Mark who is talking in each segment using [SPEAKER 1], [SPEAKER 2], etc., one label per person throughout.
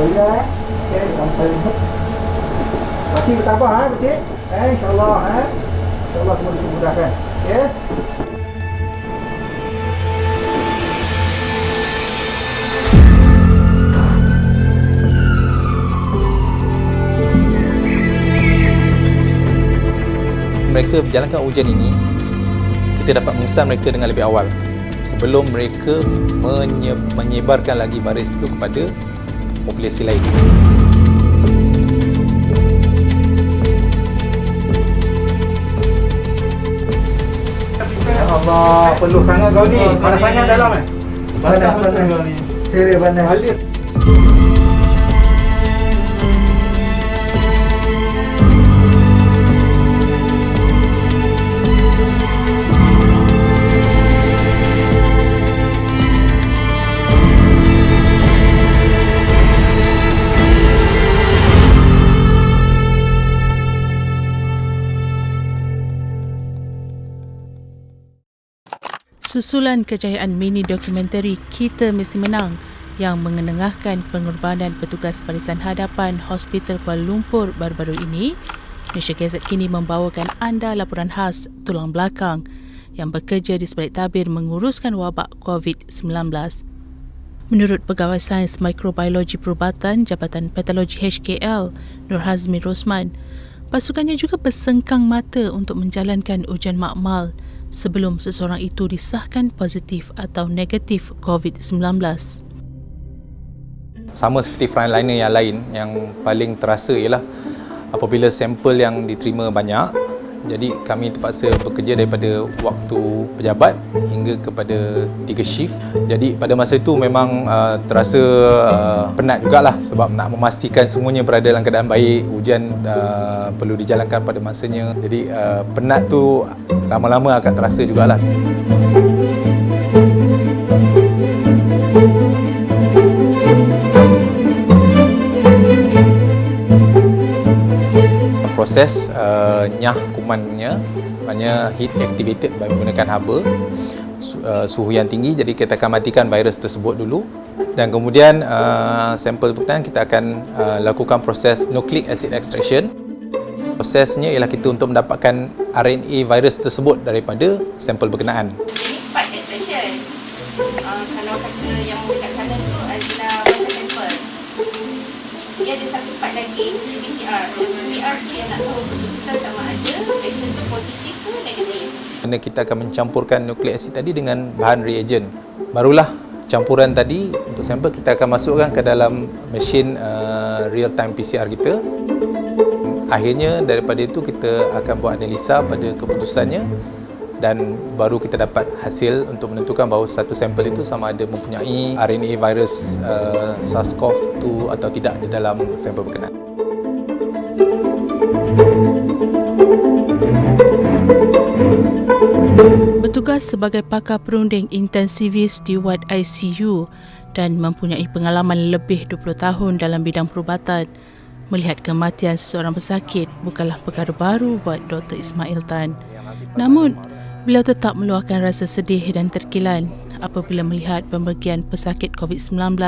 [SPEAKER 1] ya. Okey, sampai rumah. Masih bertabah Pakcik. InsyaAllah InsyaAllah semua dimudahkan. Okey.
[SPEAKER 2] Mereka berjalankan ujian ini, kita dapat mengesan mereka dengan lebih awal sebelum mereka menyebarkan lagi virus itu kepada populasi lain.
[SPEAKER 1] Ya Allah, peluh sangat kau ni. Panas sangat dalam
[SPEAKER 3] Basah betul kau ni.
[SPEAKER 1] Serius panas.
[SPEAKER 4] Susulan kejayaan mini dokumentari Kita Mesti Menang yang mengenengahkan pengorbanan petugas barisan hadapan Hospital Kuala Lumpur baru-baru ini, Malaysia Gazette kini membawakan anda laporan khas tulang belakang yang bekerja di sebalik tabir menguruskan wabak COVID-19. Menurut Pegawai Sains Mikrobiologi Perubatan Jabatan Patologi HKL, Nur Hazmi Rosman, pasukannya juga bersengkang mata untuk menjalankan ujian makmal sebelum seseorang itu disahkan positif atau negatif COVID-19.
[SPEAKER 2] Sama seperti frontliner yang lain, yang paling terasa ialah apabila sampel yang diterima banyak, jadi kami terpaksa bekerja daripada waktu pejabat hingga kepada 3 shift. Jadi pada masa itu memang terasa penat jugalah sebab nak memastikan semuanya berada dalam keadaan baik, ujian perlu dijalankan pada masanya. Jadi penat tu lama-lama akan terasa jugalah. Proses nyah kumannya, maknanya heat activated menggunakan haba, suhu yang tinggi, jadi kita akan matikan virus tersebut dulu dan kemudian sampel berkenaan kita akan lakukan proses nucleic acid extraction. Prosesnya ialah kita untuk mendapatkan RNA virus tersebut daripada sampel berkenaan.
[SPEAKER 5] Ini part extraction. Kalau kata yang dekat sana tu adalah baca sampel. Dia ada satu part lagi, PCR. PCR tu yang nak tahu keputusan sama ada extraction tu positif ke negatif.
[SPEAKER 2] Kerana kita akan mencampurkan nucleic acid tadi dengan bahan reagent. Barulah campuran tadi untuk sampel kita akan masukkan ke dalam mesin real time PCR kita. Akhirnya daripada itu kita akan buat analisa pada keputusannya dan baru kita dapat hasil untuk menentukan bahawa satu sampel itu sama ada mempunyai RNA virus SARS-CoV-2 atau tidak di dalam sampel berkenaan.
[SPEAKER 4] Bertugas sebagai pakar perunding intensivis di wad ICU dan mempunyai pengalaman lebih 20 tahun dalam bidang perubatan, melihat kematian seseorang pesakit bukanlah perkara baru buat Dr. Ismail Tan. Namun, beliau tetap meluahkan rasa sedih dan terkilan apabila melihat pemergian pesakit COVID-19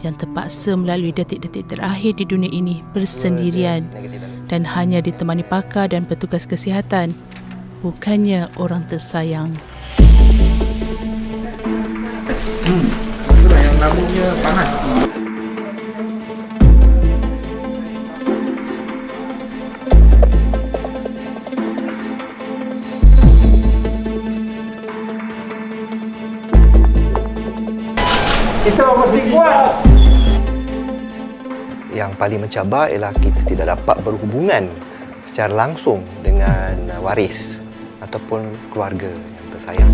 [SPEAKER 4] yang terpaksa melalui detik-detik terakhir di dunia ini bersendirian dan hanya ditemani pakar dan petugas kesihatan, bukannya orang tersayang.
[SPEAKER 1] Itulah yang lambungnya panas. Kita mesti kuat.
[SPEAKER 3] Yang paling mencabar ialah kita tidak dapat berhubungan secara langsung dengan waris ataupun keluarga yang tersayang.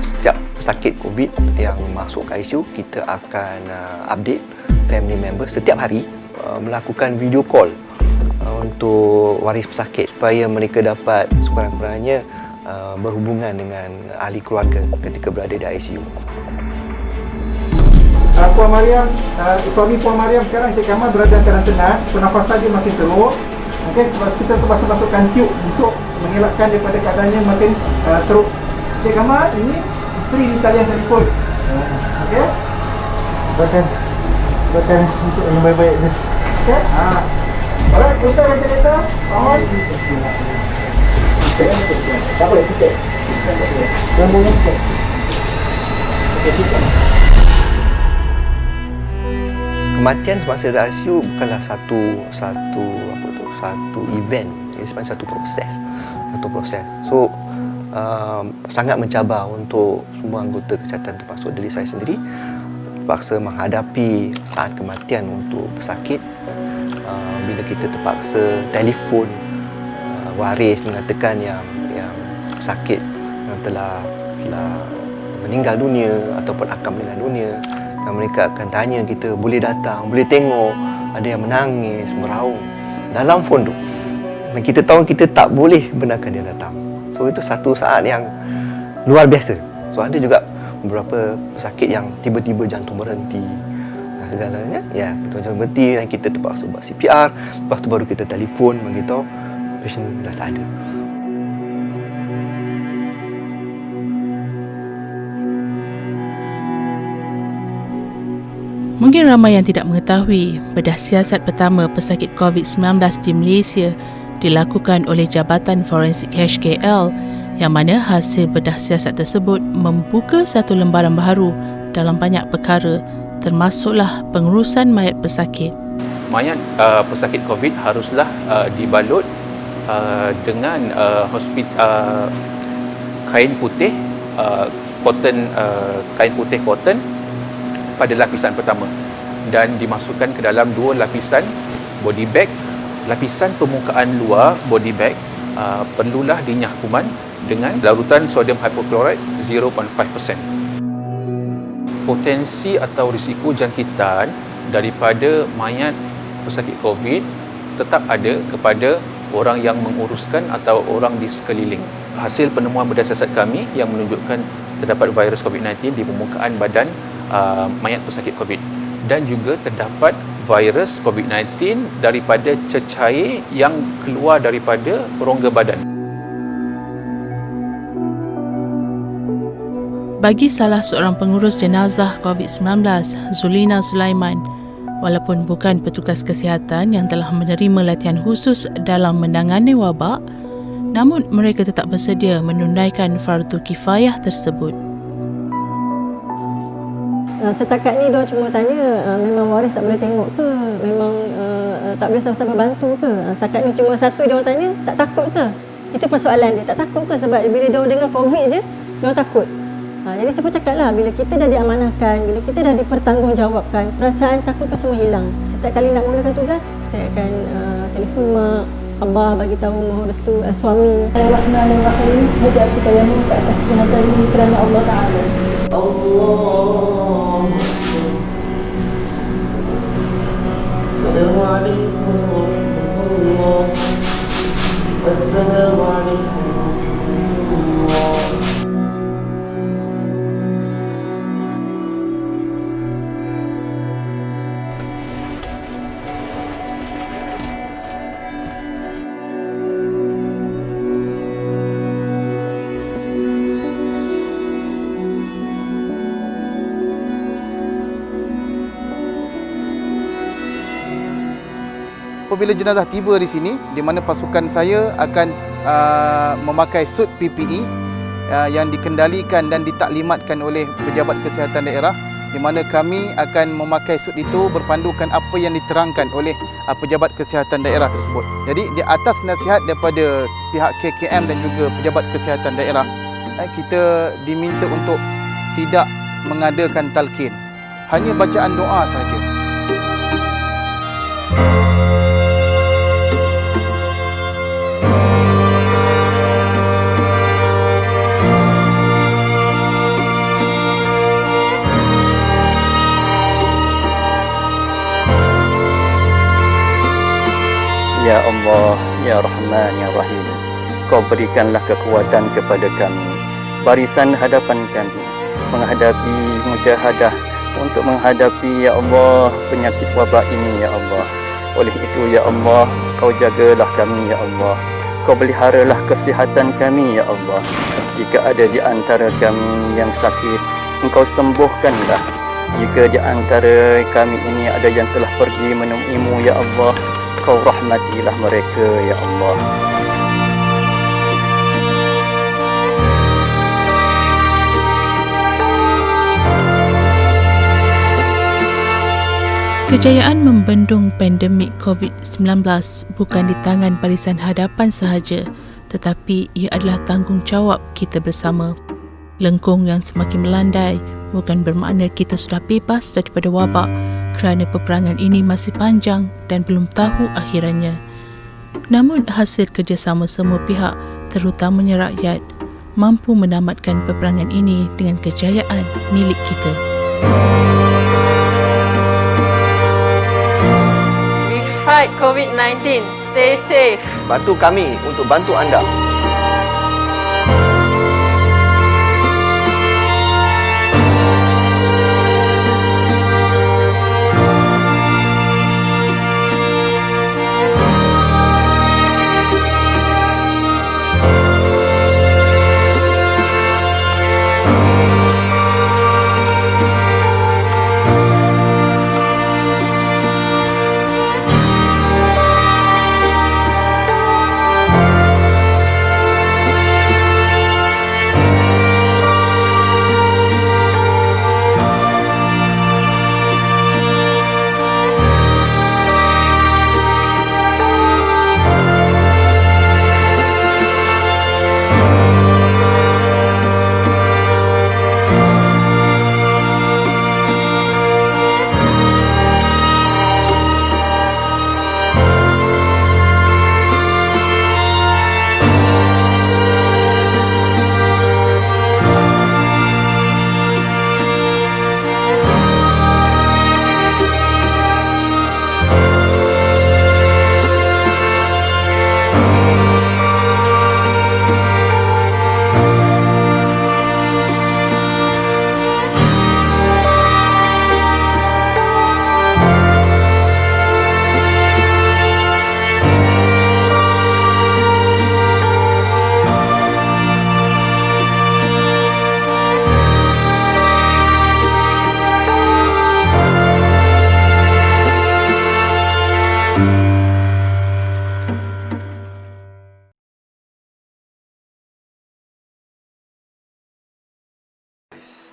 [SPEAKER 3] Setiap pesakit COVID yang masuk ke ICU, kita akan update family member setiap hari, melakukan video call untuk waris pesakit supaya mereka dapat sekurang-kurangnya berhubungan dengan ahli keluarga ketika berada di ICU.
[SPEAKER 1] Puan Mariam, suami Puan Mariam sekarang Cik Kamal berada dalam karantina, pernafasan dia makin teruk. Okey, kita terpaksa masukkan tube untuk mengelakkan daripada keadaannya makin teruk. Cik Kamal, ini free sekalian telefon. Okey? Buatkan untuk yang baik-baik ni. Okey? Alright, kita kereta. Mohon. Tak boleh, tiket. Yang boleh tiket. Okey, tiket.
[SPEAKER 3] Kematian semasa dalam ICU bukanlah satu event, ia sebenarnya satu proses. So sangat mencabar untuk semua anggota kesihatan, termasuk diri saya sendiri, terpaksa menghadapi saat kematian untuk pesakit. Bila kita terpaksa telefon waris mengatakan yang pesakit yang telah meninggal dunia ataupun akan meninggal dunia, dan mereka akan tanya kita, boleh datang, boleh tengok, ada yang menangis, meraung dalam phone tu, dan kita tahu kita tak boleh benarkan dia datang. So itu satu saat yang luar biasa. So ada juga beberapa pesakit yang tiba-tiba jantung berhenti dan segalanya, ya, jantung berhenti dan kita terpaksa buat CPR, lepas tu baru kita telefon beritahu pasien dah tak ada.
[SPEAKER 4] Mungkin ramai yang tidak mengetahui bedah siasat pertama pesakit COVID-19 di Malaysia dilakukan oleh Jabatan Forensik HKL, yang mana hasil bedah siasat tersebut membuka satu lembaran baru dalam banyak perkara, termasuklah pengurusan mayat pesakit.
[SPEAKER 6] Mayat pesakit COVID haruslah dibalut dengan kain putih kain putih cotton pada lapisan pertama, dan dimasukkan ke dalam 2 lapisan body bag. Lapisan permukaan luar body bag perlulah dinyah kuman dengan larutan sodium hypochlorite 0.5%. Potensi atau risiko jangkitan daripada mayat pesakit COVID tetap ada kepada orang yang menguruskan atau orang di sekeliling. Hasil penemuan bedah siasat kami yang menunjukkan terdapat virus COVID-19 di permukaan badan mayat pesakit COVID, dan juga terdapat virus COVID-19 daripada cecair yang keluar daripada rongga badan.
[SPEAKER 4] Bagi salah seorang pengurus jenazah COVID-19, Zulina Sulaiman, walaupun bukan petugas kesihatan yang telah menerima latihan khusus dalam menangani wabak, namun mereka tetap bersedia menunaikan fardu kifayah tersebut.
[SPEAKER 7] Setakat ni diorang cuma tanya memang waris tak boleh tengok ke, memang tak boleh sama-sama bantu ke. Setakat ni cuma satu diorang tanya, tak takut ke? Itu persoalan dia, tak takut ke? Sebab bila diorang dengar COVID je, diorang takut. Jadi saya pun cakap lah, bila kita dah diamanahkan, bila kita dah dipertanggungjawabkan, perasaan takut tu semua hilang. Setiap kali nak mulakan tugas, saya akan telefon mak, abah bagi tahu mohon restu suami.
[SPEAKER 8] Bismillahirrahmanirrahim. Semoga kita yang ke atas jenazah ini kerana Allah Ta'ala. Allah. Assalamualaikum warahmatullahi wabarakatuh. Assalamualaikum warahmatullahi wabarakatuh.
[SPEAKER 9] Apabila jenazah tiba di sini, di mana pasukan saya akan memakai suit PPE yang dikendalikan dan ditaklimatkan oleh pejabat kesihatan daerah, di mana kami akan memakai suit itu berpandukan apa yang diterangkan oleh pejabat kesihatan daerah tersebut. Jadi di atas nasihat daripada pihak KKM dan juga pejabat kesihatan daerah, kita diminta untuk tidak mengadakan talqin, hanya bacaan doa sahaja.
[SPEAKER 10] Ya Allah, Ya Rahman, Ya Rahim, Kau berikanlah kekuatan kepada kami, barisan hadapan kami, menghadapi mujahadah untuk menghadapi, Ya Allah, penyakit wabak ini, Ya Allah. Oleh itu, Ya Allah, Kau jagalah kami, Ya Allah. Kau peliharalah kesihatan kami, ya Allah. Jika ada di antara kami yang sakit, Engkau sembuhkanlah. Jika di antara kami ini ada yang telah pergi menemuimu, ya Allah, Kau rahmatilah mereka, ya Allah.
[SPEAKER 4] Kejayaan membendung pandemik COVID-19 bukan di tangan Barisan Hadapan sahaja, tetapi ia adalah tanggungjawab kita bersama. Lengkung yang semakin melandai bukan bermakna kita sudah bebas daripada wabak, kerana peperangan ini masih panjang dan belum tahu akhirannya. Namun hasil kerjasama semua pihak, terutamanya rakyat, mampu menamatkan peperangan ini dengan kejayaan milik kita.
[SPEAKER 11] Fight COVID-19. Stay safe.
[SPEAKER 3] Bantu kami untuk bantu anda.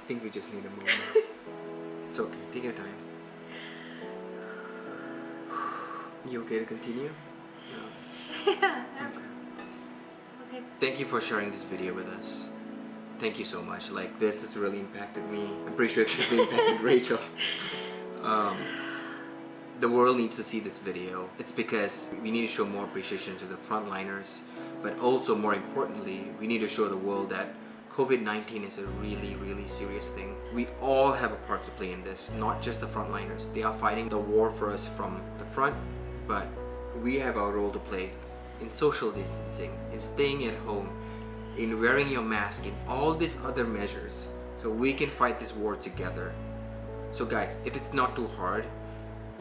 [SPEAKER 12] I think we just need a moment. It's okay, take your time. You okay to continue? No.
[SPEAKER 5] Yeah. Okay.
[SPEAKER 12] Thank you for sharing this video with us. Thank you so much. Like, this has really impacted me. I'm pretty sure it's really impacted Rachel. The world needs to see this video. It's because we need to show more appreciation to the frontliners, but also more importantly, we need to show the world that COVID-19 is a really, really serious thing. We all have a part to play in this, not just the frontliners. They are fighting the war for us from the front, but we have our role to play in social distancing, in staying at home, in wearing your mask, in all these other measures, so we can fight this war together. So guys, if it's not too hard,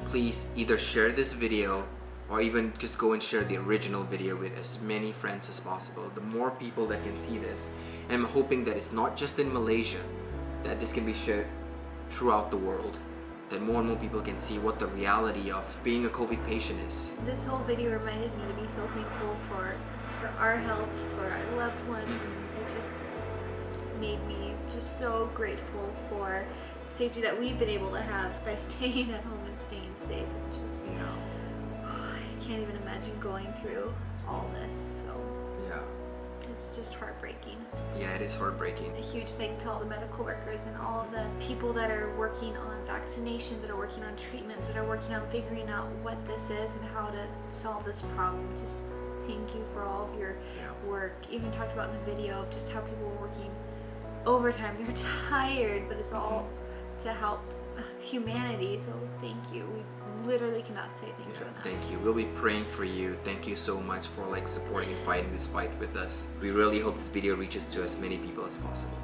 [SPEAKER 12] please either share this video or even just go and share the original video with as many friends as possible. The more people that can see this, and I'm hoping that it's not just in Malaysia, that this can be shared throughout the world, that more and more people can see what the reality of being a COVID patient is.
[SPEAKER 13] This whole video reminded me to be so thankful for our health, for our loved ones. It just made me just so grateful for the safety that we've been able to have by staying at home and staying safe. And just, I can't even imagine going through all this. So
[SPEAKER 12] Yeah.
[SPEAKER 13] it's just heartbreaking.
[SPEAKER 12] Yeah, it is heartbreaking.
[SPEAKER 13] A huge thank to all the medical workers and all of the people that are working on vaccinations, that are working on treatments, that are working on figuring out what this is and how to solve this problem. Just thank you for all of your work. Even talked about in the video of just how people were working overtime. They're tired, but it's all to help humanity. So thank you. We literally cannot say thank you enough.
[SPEAKER 12] Thank you. We'll be praying for you. Thank you so much for supporting and fighting this fight with us. We really hope this video reaches to as many people as possible.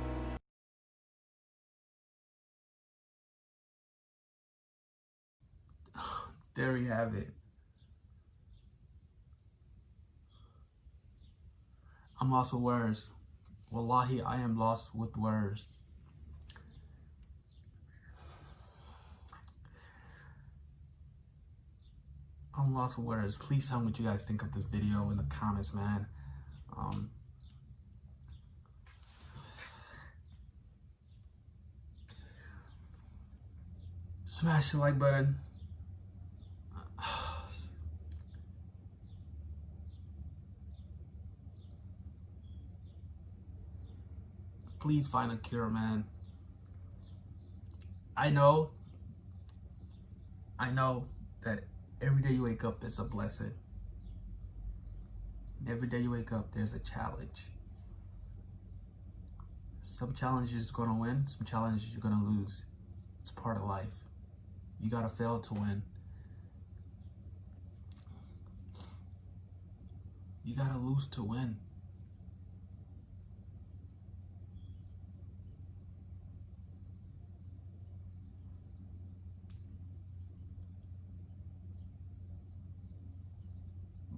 [SPEAKER 12] There we have it.
[SPEAKER 14] I'm lost with words. Wallahi, I am lost with words. I'm lost with words. Please tell me what you guys think of this video in the comments, man. Smash the like button. Please find a cure, man. I know that every day you wake up is a blessing. Every day you wake up, there's a challenge. Some challenges you're gonna win, some challenges you're gonna lose. It's part of life. You gotta fail to win. You gotta lose to win.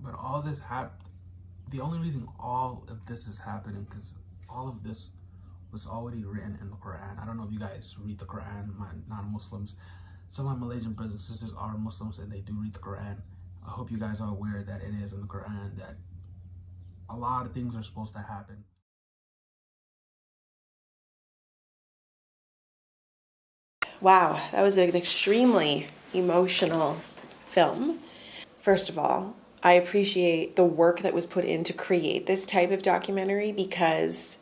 [SPEAKER 14] But all this happened, the only reason all of this is happening, because all of this was already written in the Quran. I don't know if you guys read the Quran, my non-Muslims. Some of my Malaysian brothers and sisters are Muslims and they do read the Quran. I hope you guys are aware that it is in the Quran that a lot of things are supposed to happen.
[SPEAKER 15] Wow, that was an extremely emotional film. First of all, I appreciate the work that was put in to create this type of documentary, because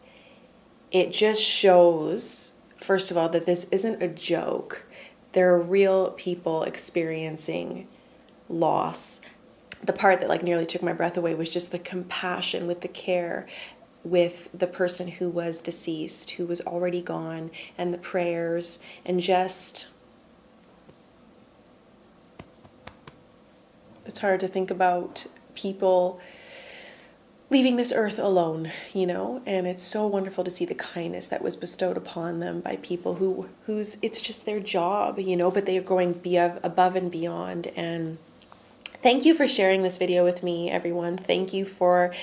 [SPEAKER 15] it just shows, first of all, that this isn't a joke. There are real people experiencing loss. The part that like nearly took my breath away was just the compassion with the care with the person who was deceased, who was already gone, and the prayers, and just, it's hard to think about people leaving this earth alone, you know, and it's so wonderful to see the kindness that was bestowed upon them by people whose it's just their job, you know, but they are going above and beyond. And thank you for sharing this video with me, everyone. Thank you for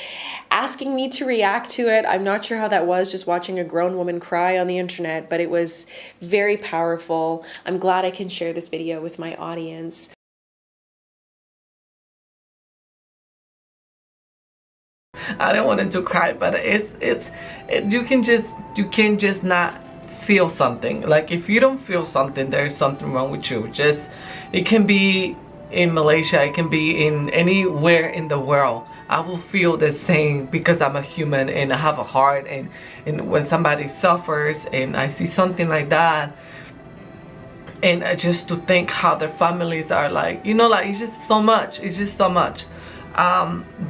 [SPEAKER 15] asking me to react to it. I'm not sure how that was, just watching a grown woman cry on the internet, but it was very powerful. I'm glad I can share this video with my audience.
[SPEAKER 16] I don't want to cry, but you can just not feel something. Like if you don't feel something, there is something wrong with you. Just, it can be in Malaysia, it can be in anywhere in the world. I will feel the same because I'm a human and I have a heart, and when somebody suffers and I see something like that, and just to think how their families are like, you know, like it's just so much. It's just so much.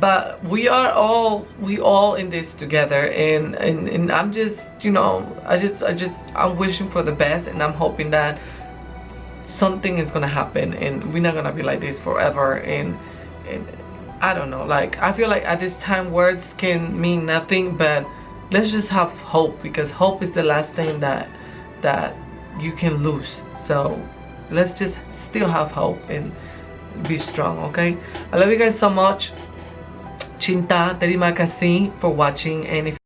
[SPEAKER 16] But we all in this together, and I'm just, you know, I'm wishing for the best, and I'm hoping that something is gonna happen and we're not gonna be like this forever. And I don't know, like I feel like at this time words can mean nothing, but let's just have hope, because hope is the last thing that you can lose. So let's just still have hope and be strong, okay? I love you guys so much. Cinta, terima kasih for watching, and if